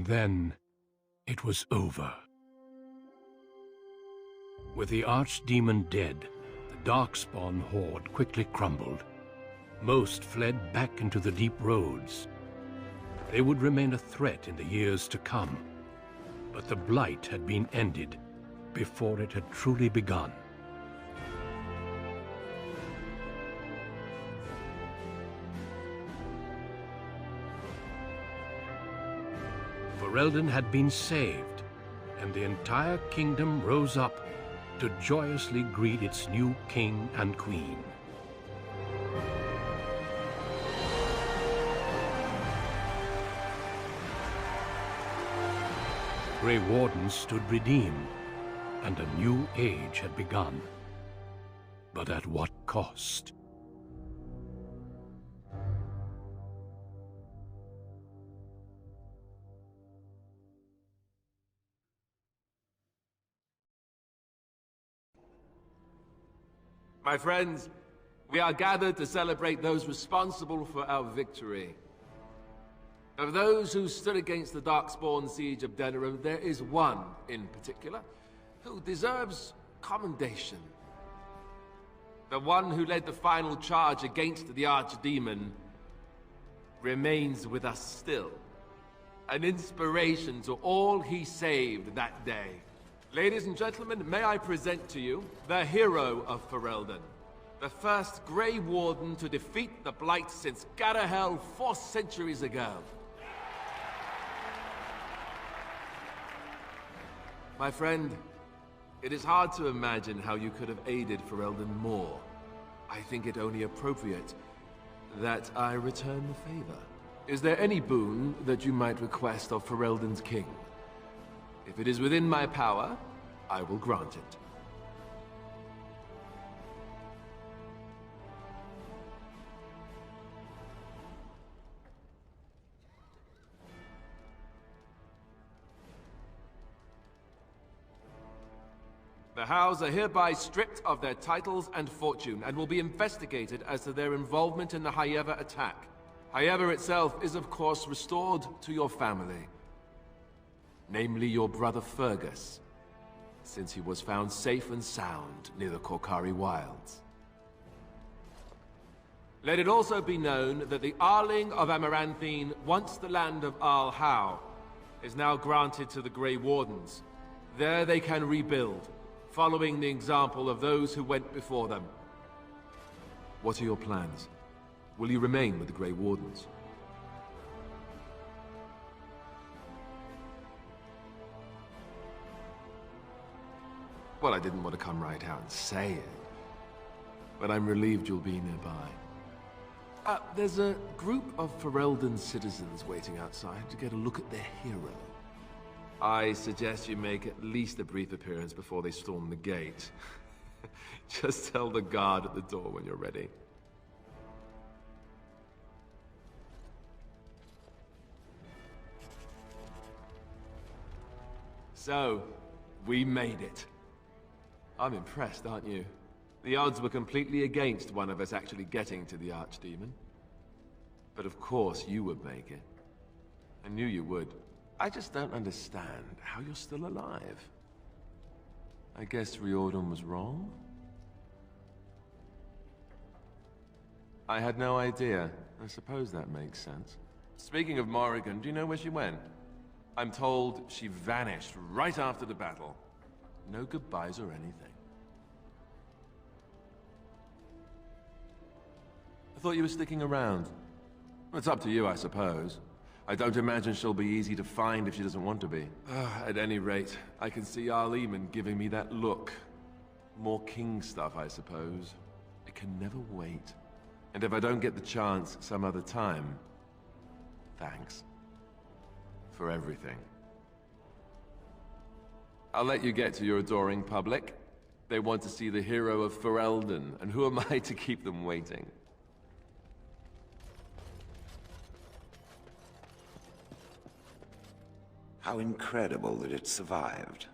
And then, it was over. With the Archdemon dead, the Darkspawn horde quickly crumbled. Most fled back into the deep roads. They would remain a threat in the years to come, but the Blight had been ended before it had truly begun. Ferelden had been saved, and the entire kingdom rose up to joyously greet its new king and queen. The Grey Wardens stood redeemed, and a new age had begun. But at what cost? My friends, we are gathered to celebrate those responsible for our victory. Of those who stood against the Darkspawn siege of Denerim, there is one in particular who deserves commendation. The one who led the final charge against the Archdemon remains with us still, an inspiration to all he saved that day. Ladies and gentlemen, may I present to you the hero of Ferelden, the first Grey Warden to defeat the Blight since Garahel 4 centuries ago. My friend, it is hard to imagine how you could have aided Ferelden more. I think it only appropriate that I return the favor. Is there any boon that you might request of Ferelden's king? If it is within my power, I will grant it. The House are hereby stripped of their titles and fortune, and will be investigated as to their involvement in the Haeva attack. Haeva itself is of course restored to your family. Namely your brother Fergus, since he was found safe and sound near the Korcari Wilds. Let it also be known that the Arling of Amaranthine, once the land of Arl Howe, is now granted to the Grey Wardens. There they can rebuild, following the example of those who went before them. What are your plans? Will you remain with the Grey Wardens? Well, I didn't want to come right out and say it, but I'm relieved you'll be nearby. There's a group of Ferelden citizens waiting outside to get a look at their hero. I suggest you make at least a brief appearance before they storm the gate. Just tell the guard at the door when you're ready. So, we made it. I'm impressed, aren't you? The odds were completely against one of us actually getting to the Archdemon. But of course you would make it. I knew you would. I just don't understand how you're still alive. I guess Riordan was wrong? I had no idea. I suppose that makes sense. Speaking of Morrigan, do you know where she went? I'm told she vanished right after the battle. No goodbyes or anything. I thought you were sticking around. It's up to you, I suppose. I don't imagine she'll be easy to find if she doesn't want to be. At any rate, I can see Arleman giving me that look. More king stuff, I suppose. I can never wait. And if I don't get the chance some other time, thanks. For everything. I'll let you get to your adoring public. They want to see the hero of Ferelden, and who am I to keep them waiting? How incredible that it survived.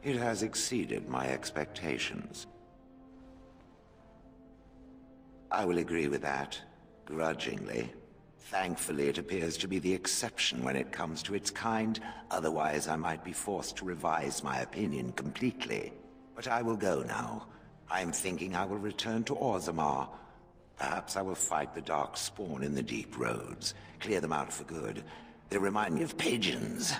It has exceeded my expectations. I will agree with that, grudgingly. Thankfully, it appears to be the exception when it comes to its kind. Otherwise, I might be forced to revise my opinion completely. But I will go now. I'm thinking I will return to Orzammar. Perhaps I will fight the Darkspawn in the Deep Roads. Clear them out for good. They remind me of pigeons.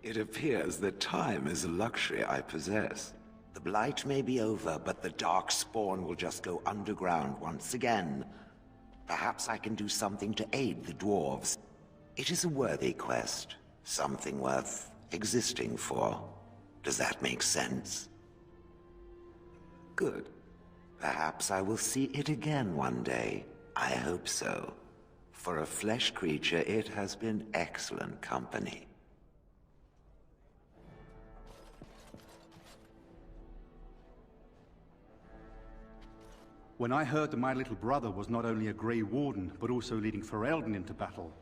It appears that time is a luxury I possess. The Blight may be over, but the Darkspawn will just go underground once again. Perhaps I can do something to aid the dwarves. It is a worthy quest. Something worth existing for. Does that make sense? Good. Perhaps I will see it again one day. I hope so. For a flesh creature, it has been excellent company. When I heard that my little brother was not only a Grey Warden, but also leading Ferelden into battle,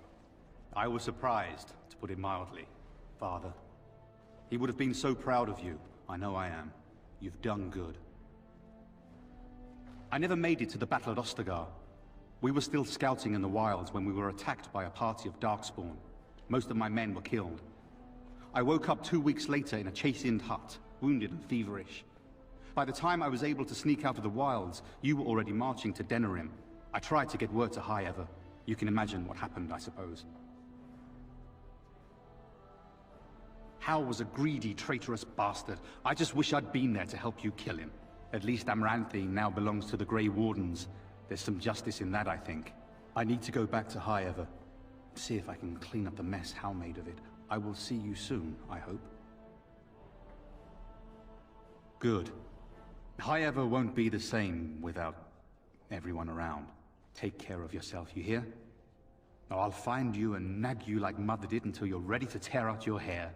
I was surprised, to put it mildly, Father. He would have been so proud of you. I know I am. You've done good. I never made it to the battle at Ostagar. We were still scouting in the wilds when we were attacked by a party of Darkspawn. Most of my men were killed. I woke up 2 weeks later in a Chase-Ind hut, wounded and feverish. By the time I was able to sneak out of the wilds, you were already marching to Denerim. I tried to get word to High Ever. You can imagine what happened, I suppose. Hal was a greedy, traitorous bastard. I just wish I'd been there to help you kill him. At least Amaranthine now belongs to the Grey Wardens. There's some justice in that, I think. I need to go back to High Ever. See if I can clean up the mess Hal made of it. I will see you soon, I hope. Good. High Ever won't be the same without everyone around. Take care of yourself, you hear? Or I'll find you and nag you like Mother did until you're ready to tear out your hair.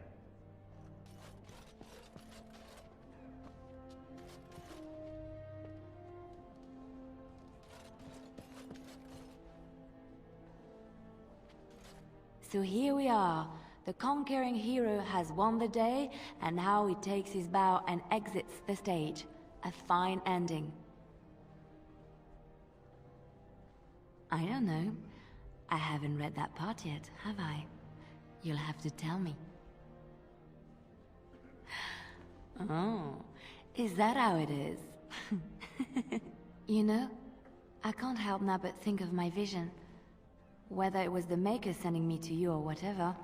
So here we are. The conquering hero has won the day, and now he takes his bow and exits the stage. A fine ending. I don't know. I haven't read that part yet, have I? You'll have to tell me. Oh, is that how it is? You know, I can't help now but think of my vision. Whether it was the Maker sending me to you or whatever,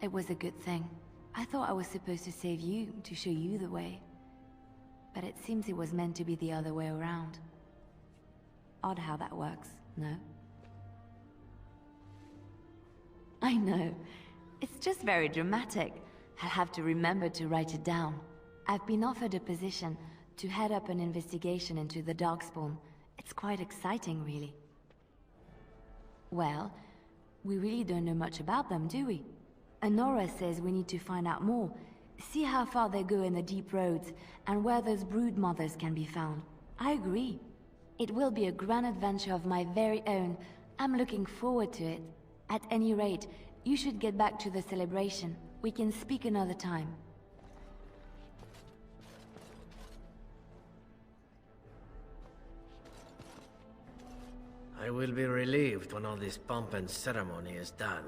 it was a good thing. I thought I was supposed to save you, to show you the way. But it seems it was meant to be the other way around. Odd how that works, no? I know. It's just very dramatic. I'll have to remember to write it down. I've been offered a position to head up an investigation into the Darkspawn. It's quite exciting, really. Well, we really don't know much about them, do we? Honora says we need to find out more. See how far they go in the deep roads, and where those brood mothers can be found. I agree. It will be a grand adventure of my very own. I'm looking forward to it. At any rate, you should get back to the celebration. We can speak another time. I will be relieved when all this pomp and ceremony is done.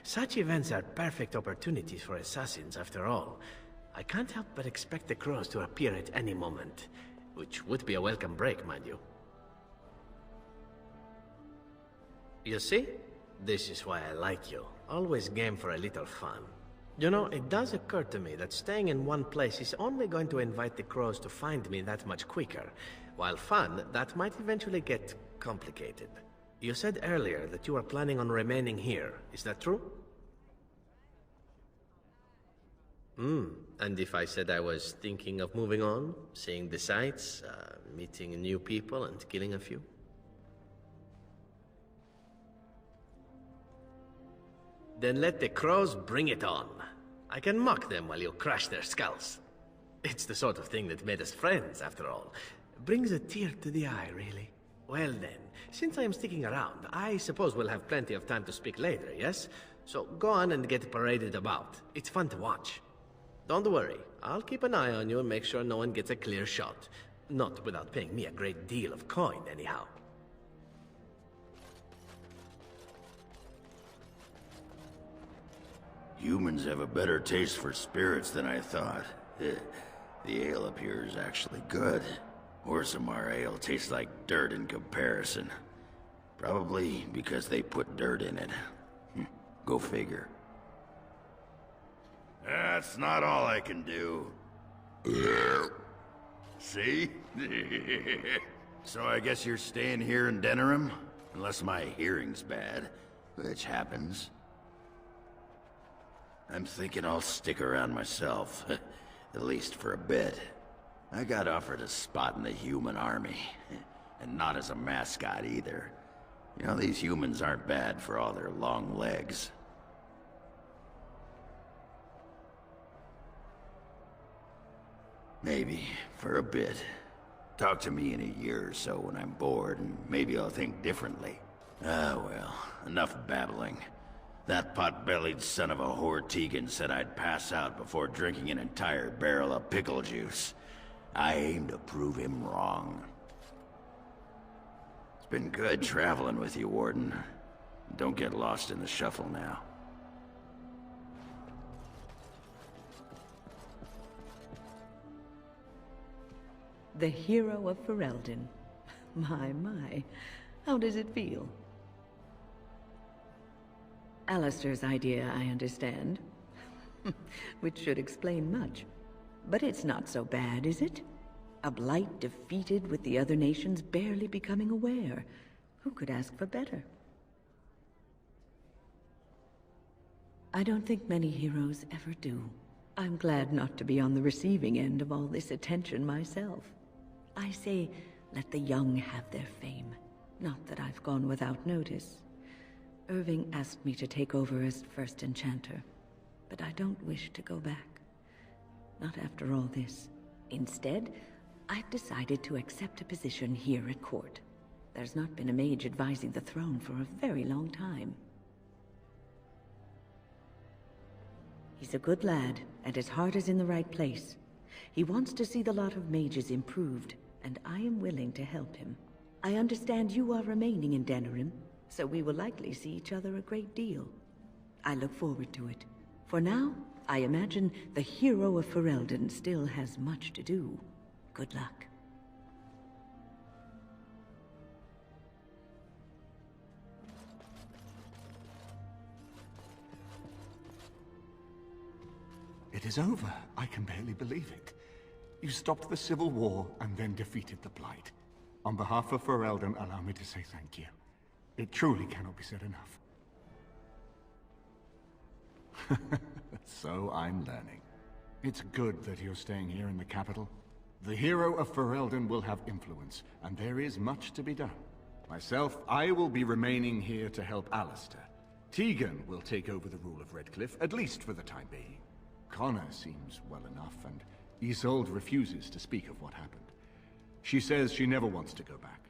Such events are perfect opportunities for assassins, after all. I can't help but expect the crows to appear at any moment, which would be a welcome break, mind you. You see? This is why I like you. Always game for a little fun. You know, it does occur to me that staying in one place is only going to invite the crows to find me that much quicker. While fun, that might eventually get complicated. You said earlier that you are planning on remaining here. Is that true? And if I said I was thinking of moving on, seeing the sights, meeting new people and killing a few? Then let the crows bring it on. I can mock them while you crush their skulls. It's the sort of thing that made us friends, after all. Brings a tear to the eye, really. Well then, since I am sticking around, I suppose we'll have plenty of time to speak later, yes? So go on and get paraded about. It's fun to watch. Don't worry. I'll keep an eye on you and make sure no one gets a clear shot. Not without paying me a great deal of coin, anyhow. Humans have a better taste for spirits than I thought. The ale up here is actually good. Orzammar ale tastes like dirt in comparison. Probably because they put dirt in it. Go figure. That's not all I can do. See? So I guess you're staying here in Denerim? Unless my hearing's bad, which happens. I'm thinking I'll stick around myself, at least for a bit. I got offered a spot in the human army, and not as a mascot either. You know, these humans aren't bad for all their long legs. Maybe, for a bit. Talk to me in a year or so when I'm bored, and maybe I'll think differently. Ah, well, enough babbling. That pot-bellied son of a whore Tegan said I'd pass out before drinking an entire barrel of pickle juice. I aim to prove him wrong. It's been good traveling with you, Warden. Don't get lost in the shuffle now. The hero of Ferelden. My. How does it feel? Alistair's idea, I understand. Which should explain much. But it's not so bad, is it? A blight defeated with the other nations barely becoming aware. Who could ask for better? I don't think many heroes ever do. I'm glad not to be on the receiving end of all this attention myself. I say, let the young have their fame. Not that I've gone without notice. Irving asked me to take over as first enchanter, but I don't wish to go back. Not after all this. Instead, I've decided to accept a position here at court. There's not been a mage advising the throne for a very long time. He's a good lad, and his heart is in the right place. He wants to see the lot of mages improved, and I am willing to help him. I understand you are remaining in Denerim, so we will likely see each other a great deal. I look forward to it. For now, I imagine the hero of Ferelden still has much to do. Good luck. It is over. I can barely believe it. You stopped the Civil War and then defeated the Blight. On behalf of Ferelden, allow me to say thank you. It truly cannot be said enough. So I'm learning. It's good that you're staying here in the capital. The hero of Ferelden will have influence, and there is much to be done. Myself, I will be remaining here to help Alistair. Tegan will take over the rule of Redcliffe, at least for the time being. Connor seems well enough, and Isolde refuses to speak of what happened. She says she never wants to go back.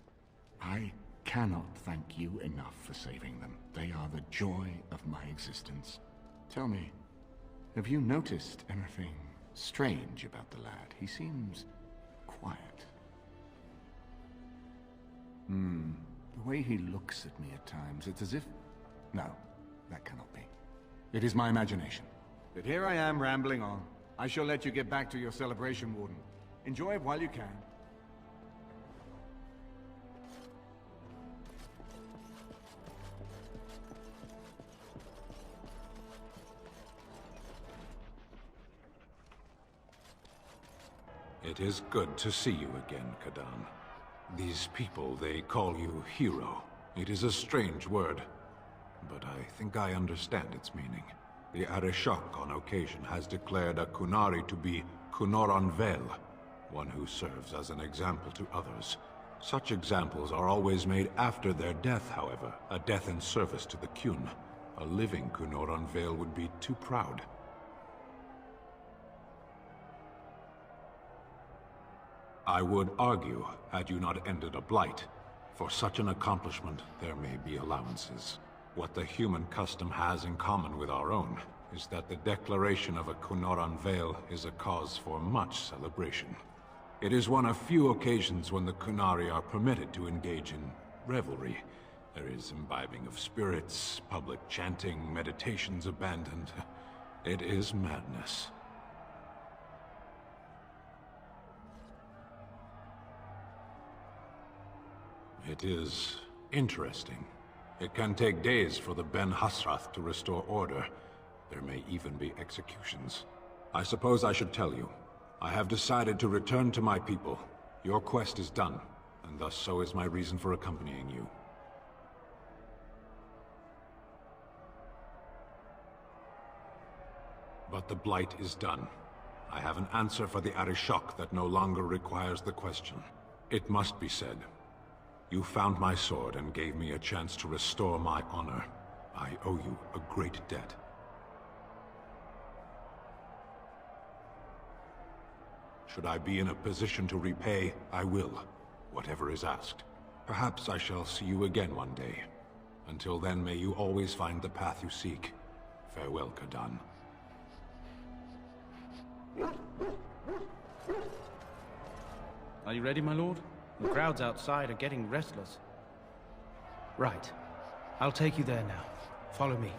I cannot thank you enough for saving them. They are the joy of my existence. Tell me, have you noticed anything strange about the lad? He seems quiet. The way he looks at me at times, it's as if... No, that cannot be. It is my imagination. But here I am rambling on. I shall let you get back to your celebration, Warden. Enjoy it while you can. It is good to see you again, Kadan. These people, they call you hero. It is a strange word, but I think I understand its meaning. The Arishok on occasion has declared a Qunari to be Qunor Vel, one who serves as an example to others. Such examples are always made after their death, however, a death in service to the Qun. A living Qunor Vel would be too proud. I would argue, had you not ended a blight, for such an accomplishment there may be allowances. What the human custom has in common with our own is that the declaration of a Kunoran Vale is a cause for much celebration. It is one of few occasions when the Kunari are permitted to engage in revelry. There is imbibing of spirits, public chanting, meditations abandoned. It is madness. It is interesting. It can take days for the Ben Hasrath to restore order. There may even be executions. I suppose I should tell you. I have decided to return to my people. Your quest is done, and thus so is my reason for accompanying you. But the Blight is done. I have an answer for the Arishok that no longer requires the question. It must be said. You found my sword and gave me a chance to restore my honor. I owe you a great debt. Should I be in a position to repay, I will, whatever is asked. Perhaps I shall see you again one day. Until then, may you always find the path you seek. Farewell, Kadan. Are you ready, my lord? The crowds outside are getting restless. Right. I'll take you there now. Follow me.